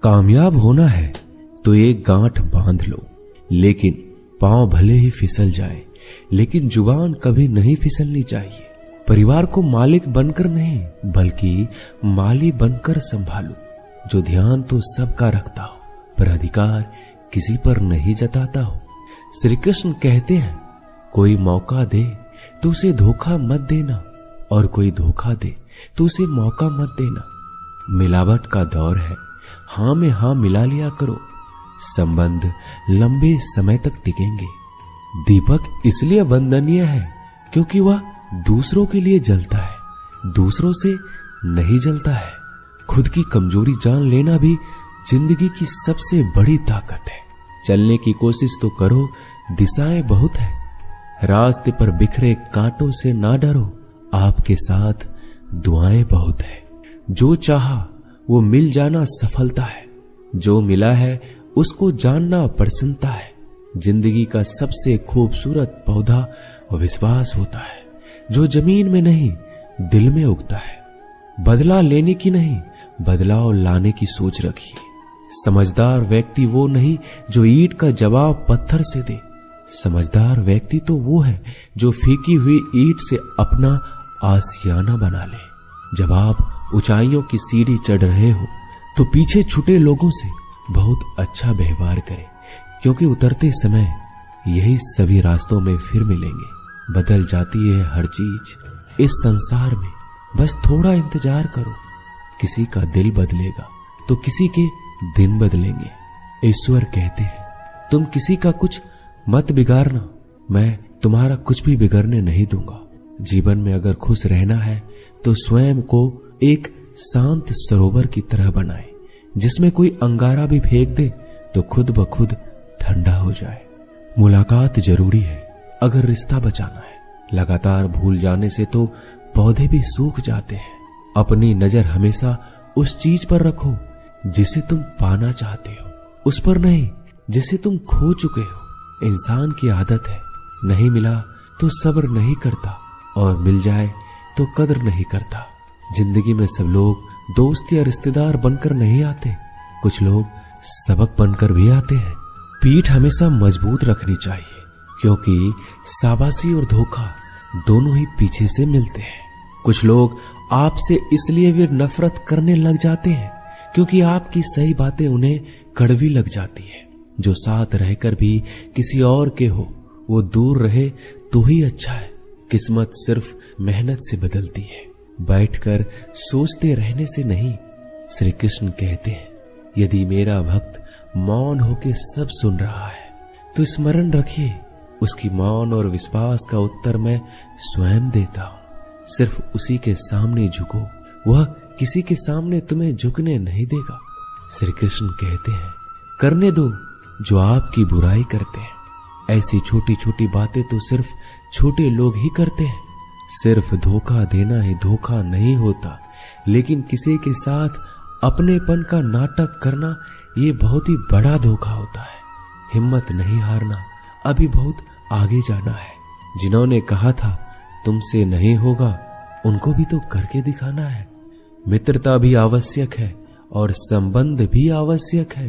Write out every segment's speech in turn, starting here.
कामयाब होना है तो एक गांठ बांध लो, लेकिन पांव भले ही फिसल जाए, लेकिन जुबान कभी नहीं फिसलनी चाहिए। परिवार को मालिक बनकर नहीं, बल्कि माली बनकर संभालो, जो ध्यान तो सबका रखता हो पर अधिकार किसी पर नहीं जताता हो। श्री कृष्ण कहते हैं, कोई मौका दे तो उसे धोखा मत देना, और कोई धोखा दे तो उसे मौका मत देना। मिलावट का दौर है, हां में हां मिला लिया करो, संबंध लंबे समय तक टिकेंगे। दीपक इसलिए वंदनीय है क्योंकि वह दूसरों के लिए जलता है, दूसरों से नहीं जलता है। खुद की कमजोरी जान लेना भी जिंदगी की सबसे बड़ी ताकत है। चलने की कोशिश तो करो, दिशाएं बहुत है। रास्ते पर बिखरे कांटों से ना डरो, आपके साथ दुआएं बहुत है। जो चाहा वो मिल जाना सफलता है, जो मिला है उसको जानना प्रसन्नता है। जिंदगी का सबसे खूबसूरत पौधा विश्वास होता है, जो जमीन में नहीं दिल में उगता है। बदला लेने की नहीं, बदलाव लाने की सोच रखिए। समझदार व्यक्ति वो नहीं जो ईंट का जवाब पत्थर से दे, समझदार व्यक्ति तो वो है जो फीकी हुई ईंट से अपना आशियाना बना ले। जब आप ऊंचाइयों की सीढ़ी चढ़ रहे हो तो पीछे छूटे लोगों से बहुत अच्छा व्यवहार करें, क्योंकि उतरते समय यही सभी रास्तों में फिर मिलेंगे। बदल जाती है हर चीज इस संसार में, बस थोड़ा इंतजार करो। किसी का दिल बदलेगा तो किसी के दिन बदलेंगे। ईश्वर कहते हैं, तुम किसी का कुछ मत बिगाड़ना, मैं तुम्हारा कुछ भी बिगड़ने नहीं दूंगा। जीवन में अगर खुश रहना है तो स्वयं को एक शांत सरोवर की तरह बनाए, जिसमें कोई अंगारा भी फेंक दे तो खुद ब खुद ठंडा हो जाए। मुलाकात जरूरी है अगर रिश्ता बचाना है। लगातार भूल जाने से तो पौधे भी सूख जाते हैं। अपनी नजर हमेशा उस चीज पर रखो जिसे तुम पाना चाहते हो, उस पर नहीं जिसे तुम खो चुके हो। इंसान की आदत है, नहीं मिला तो सब्र नहीं करता, और मिल जाए तो कदर नहीं करता। जिंदगी में सब लोग दोस्त या रिश्तेदार बनकर नहीं आते, कुछ लोग सबक बनकर भी आते हैं। पीठ हमेशा मजबूत रखनी चाहिए, क्योंकि शाबाशी और धोखा दोनों ही पीछे से मिलते हैं। कुछ लोग आपसे इसलिए भी नफरत करने लग जाते हैं क्योंकि आपकी सही बातें उन्हें कड़वी लग जाती है। जो साथ रहकर भी किसी और के हो, वो दूर रहे तो ही अच्छा है। किस्मत सिर्फ मेहनत से बदलती है, बैठकर सोचते रहने से नहीं। श्री कृष्ण कहते हैं, यदि मेरा भक्त मौन होके सब सुन रहा है तो स्मरण रखिए, उसकी मौन और विश्वास का उत्तर मैं स्वयं देता हूं। सिर्फ उसी के सामने झुको, वह किसी के सामने तुम्हें झुकने नहीं देगा। श्री कृष्ण कहते हैं, करने दो जो आपकी बुराई करते हैं। ऐसी छोटी छोटी बातें तो सिर्फ छोटे लोग ही करते हैं। सिर्फ धोखा देना ही धोखा नहीं होता, लेकिन किसी के साथ अपनेपन का नाटक करना ये बहुत ही बड़ा धोखा होता है। हिम्मत नहीं हारना, अभी बहुत आगे जाना है। जिन्होंने कहा था तुमसे नहीं होगा, उनको भी तो करके दिखाना है। मित्रता भी आवश्यक है और संबंध भी आवश्यक है,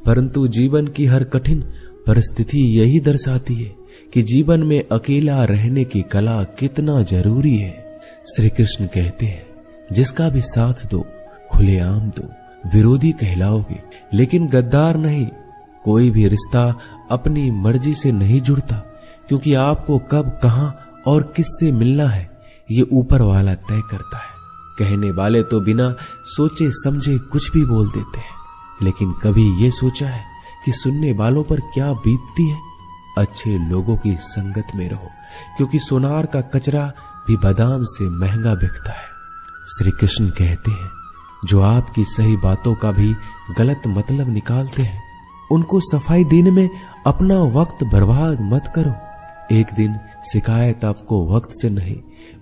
परंतु जीवन की हर कठिन परिस्थिति यही दर्शाती है कि जीवन में अकेला रहने की कला कितना जरूरी है। श्री कृष्ण कहते हैं, जिसका भी साथ दो खुलेआम दो, विरोधी कहलाओगे लेकिन गद्दार नहीं। कोई भी रिश्ता अपनी मर्जी से नहीं जुड़ता, क्योंकि आपको कब, कहां और किससे मिलना है ये ऊपर वाला तय करता है। कहने वाले तो बिना सोचे समझे कुछ भी बोल देते हैं, लेकिन कभी ये सोचा है कि सुनने वालों पर क्या बीतती है? अच्छे लोगों की संगत में रहो, क्योंकि सोनार का कचरा भी बादाम से महंगा बिकता है। श्री कृष्ण कहते हैं, जो आपकी सही बातों का भी गलत मतलब निकालते हैं, उनको सफाई देने में अपना वक्त बर्बाद मत करो। एक दिन शिकायत आपको वक्त से नहीं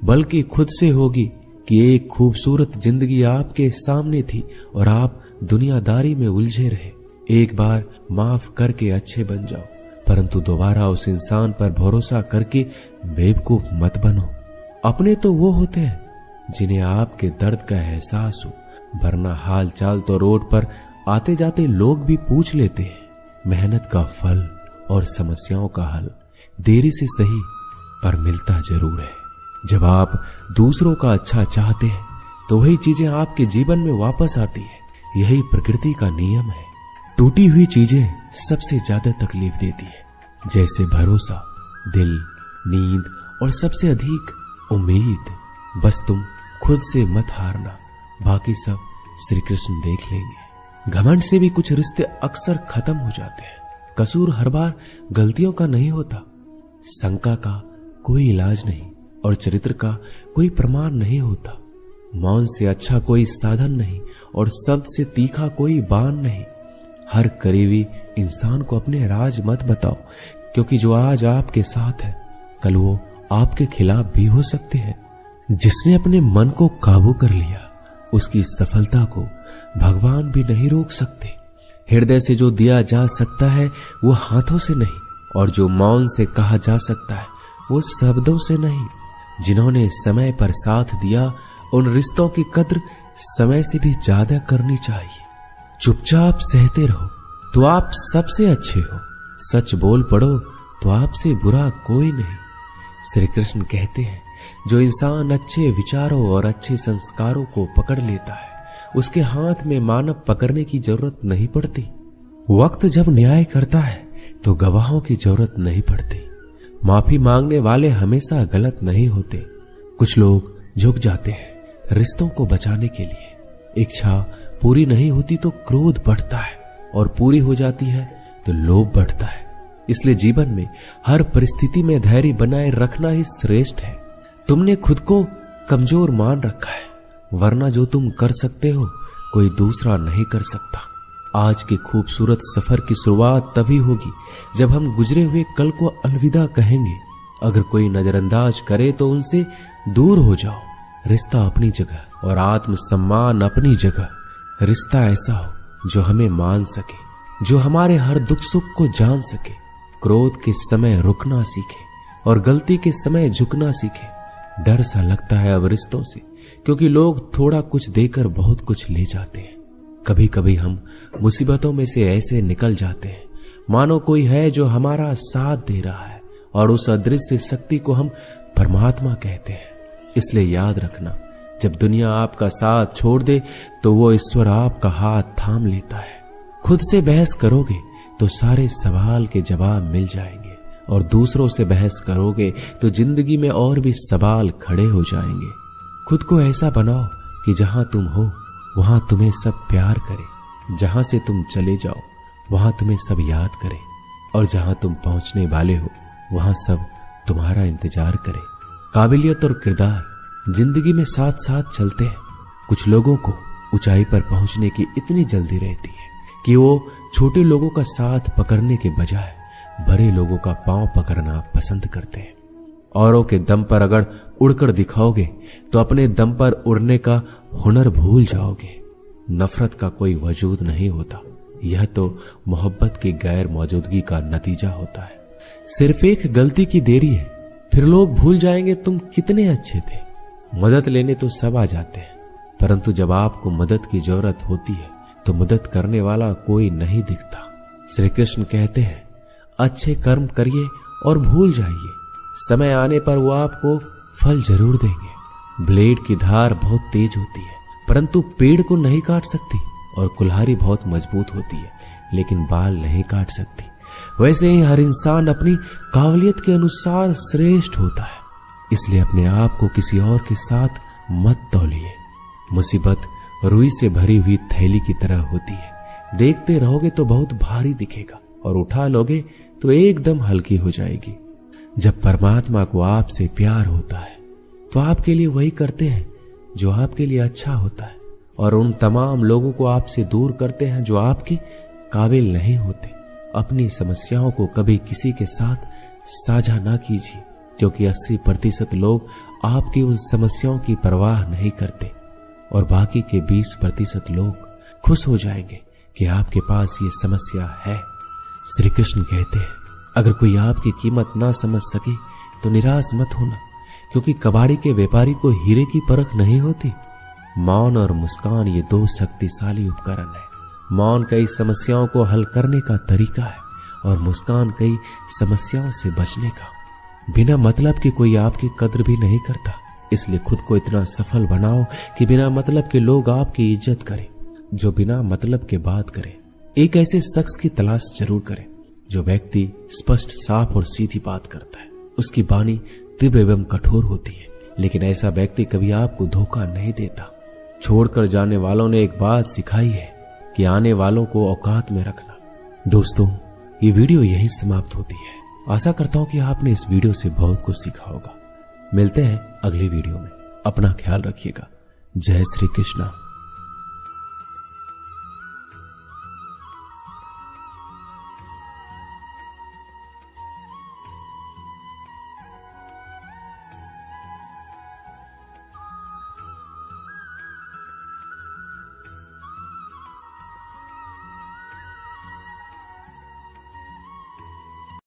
बल्कि खुद से होगी कि एक खूबसूरत जिंदगी आपके सामने थी और आप दुनियादारी में उलझे रहे। एक बार माफ करके अच्छे बन जाओ, परंतु दोबारा उस इंसान पर भरोसा करके बेवकूफ मत बनो। अपने तो वो होते हैं जिन्हें आपके दर्द का एहसास हो, वरना हाल चाल तो रोड पर आते जाते लोग भी पूछ लेते हैं। मेहनत का फल और समस्याओं का हल देरी से सही पर मिलता जरूर है। जब आप दूसरों का अच्छा चाहते हैं तो वही चीजें आपके जीवन में वापस आती है। यही प्रकृति का नियम है। टूटी हुई चीजें सबसे ज्यादा तकलीफ देती है, जैसे भरोसा, दिल, नींद और सबसे अधिक उम्मीद। बस तुम खुद से मत हारना, बाकी सब श्री कृष्ण देख लेंगे। घमंड से भी कुछ रिश्ते अक्सर खत्म हो जाते हैं। कसूर हर बार गलतियों का नहीं होता। शंका का कोई इलाज नहीं और चरित्र का कोई प्रमाण नहीं होता। मौन से अच्छा कोई साधन नहीं और शब्द से तीखा कोई बाण नहीं। हर करीबी इंसान को अपने राज मत बताओ, क्योंकि जो आज आपके साथ है कल वो आपके खिलाफ भी हो सकते हैं। जिसने अपने मन को काबू कर लिया उसकी सफलता को भगवान भी नहीं रोक सकते। हृदय से जो दिया जा सकता है वो हाथों से नहीं, और जो मौन से कहा जा सकता है वो शब्दों से नहीं। जिन्होंने समय पर साथ दिया उन रिश्तों की कद्र समय से भी ज्यादा करनी चाहिए। चुपचाप सहते रहो तो आप सबसे अच्छे हो, सच बोल पड़ो तो आपसे बुरा कोई नहीं। श्री कृष्ण कहते हैं, जो इंसान अच्छे विचारों और अच्छे संस्कारों को पकड़ लेता है उसके हाथ में मानव पकड़ने की जरूरत नहीं पड़ती। वक्त जब न्याय करता है तो गवाहों की जरूरत नहीं पड़ती। माफी मांगने वाले हमेशा गलत नहीं होते। कुछ लोग झुक जाते हैं रिश्तों को बचाने के लिए। इच्छा पूरी नहीं होती तो क्रोध बढ़ता है, और पूरी हो जाती है तो लोभ बढ़ता है। इसलिए जीवन में हर परिस्थिति में धैर्य बनाए रखना ही श्रेष्ठ है। तुमने खुद को कमजोर मान रखा है, वरना जो तुम कर सकते हो कोई दूसरा नहीं कर सकता। आज के खूबसूरत सफर की शुरुआत तभी होगी जब हम गुजरे हुए कल को अलविदा कहेंगे। अगर कोई नजरअंदाज करे तो उनसे दूर हो जाओ। रिश्ता अपनी जगह और आत्मसम्मान अपनी जगह। रिश्ता ऐसा हो जो हमें मान सके, जो हमारे हर दुख सुख को जान सके, क्रोध के समय रुकना सीखे और गलती के समय झुकना सीखे। डर सा लगता है अब रिश्तों से, क्योंकि लोग थोड़ा कुछ देकर बहुत कुछ ले जाते हैं। कभी कभी हम मुसीबतों में से ऐसे निकल जाते हैं मानो कोई है जो हमारा साथ दे रहा है, और उस अदृश्य शक्ति को हम परमात्मा कहते हैं। इसलिए याद रखना, जब दुनिया आपका साथ छोड़ दे तो वो ईश्वर आपका हाथ थाम लेता है। खुद से बहस करोगे तो सारे सवाल के जवाब मिल जाएंगे, और दूसरों से बहस करोगे तो जिंदगी में और भी सवाल खड़े हो जाएंगे। खुद को ऐसा बनाओ कि जहां तुम हो वहां तुम्हें सब प्यार करे, जहां से तुम चले जाओ वहां तुम्हें सब याद करे, और जहां तुम पहुंचने वाले हो वहां सब तुम्हारा इंतजार करे। काबिलियत और किरदार जिंदगी में साथ साथ चलते हैं। कुछ लोगों को ऊंचाई पर पहुंचने की इतनी जल्दी रहती है कि वो छोटे लोगों का साथ पकड़ने के बजाय बड़े लोगों का पांव पकड़ना पसंद करते हैं। औरों के दम पर अगर उड़कर दिखाओगे तो अपने दम पर उड़ने का हुनर भूल जाओगे। नफरत का कोई वजूद नहीं होता, यह तो मोहब्बत की गैर मौजूदगी का नतीजा होता है। सिर्फ एक गलती की देरी है, फिर लोग भूल जाएंगे तुम कितने अच्छे थे। मदद लेने तो सब आ जाते हैं, परंतु जब आपको मदद की जरूरत होती है तो मदद करने वाला कोई नहीं दिखता। श्री कृष्ण कहते हैं, अच्छे कर्म करिए और भूल जाइए, समय आने पर वो आपको फल जरूर देंगे। ब्लेड की धार बहुत तेज होती है, परंतु पेड़ को नहीं काट सकती, और कुल्हाड़ी बहुत मजबूत होती है लेकिन बाल नहीं काट सकती। वैसे ही हर इंसान अपनी काबिलियत के अनुसार श्रेष्ठ होता है। इसलिए अपने आप को किसी और के साथ मत तौलिए। मुसीबत रुई से भरी हुई थैली की तरह होती है, देखते रहोगे तो बहुत भारी दिखेगा और उठा लोगे तो एकदम हल्की हो जाएगी। जब परमात्मा को आपसे प्यार होता है तो आपके लिए वही करते हैं जो आपके लिए अच्छा होता है, और उन तमाम लोगों को आपसे दूर करते हैं जो आपके काबिल नहीं होते। अपनी समस्याओं को कभी किसी के साथ साझा ना कीजिए, क्योंकि 80% लोग आपकी उन समस्याओं की परवाह नहीं करते, और बाकी के 20% लोग खुश हो जाएंगे कि आपके पास ये समस्या है। श्री कृष्ण कहते हैं, अगर कोई आपकी कीमत ना समझ सके तो निराश मत होना, क्योंकि कबाड़ी के व्यापारी को हीरे की परख नहीं होती। मौन और मुस्कान ये दो शक्तिशाली उपकरण है। मौन कई समस्याओं को हल करने का तरीका है और मुस्कान कई समस्याओं से बचने का। बिना मतलब के कोई आपकी कद्र भी नहीं करता, इसलिए खुद को इतना सफल बनाओ कि बिना मतलब के लोग आपकी इज्जत करें। जो बिना मतलब के बात करे, एक ऐसे शख्स की तलाश जरूर करें जो व्यक्ति स्पष्ट, साफ और सीधी बात करता है। उसकी वाणी तीव्र एवं कठोर होती है, लेकिन ऐसा व्यक्ति कभी आपको धोखा नहीं देता। छोड़कर जाने वालों ने एक बात सिखाई है कि आने वालों को औकात में रखना। दोस्तों, ये वीडियो यहीं समाप्त होती है। आशा करता हूं कि आपने इस वीडियो से बहुत कुछ सीखा होगा। मिलते हैं अगली वीडियो में। अपना ख्याल रखिएगा। जय श्री कृष्णा।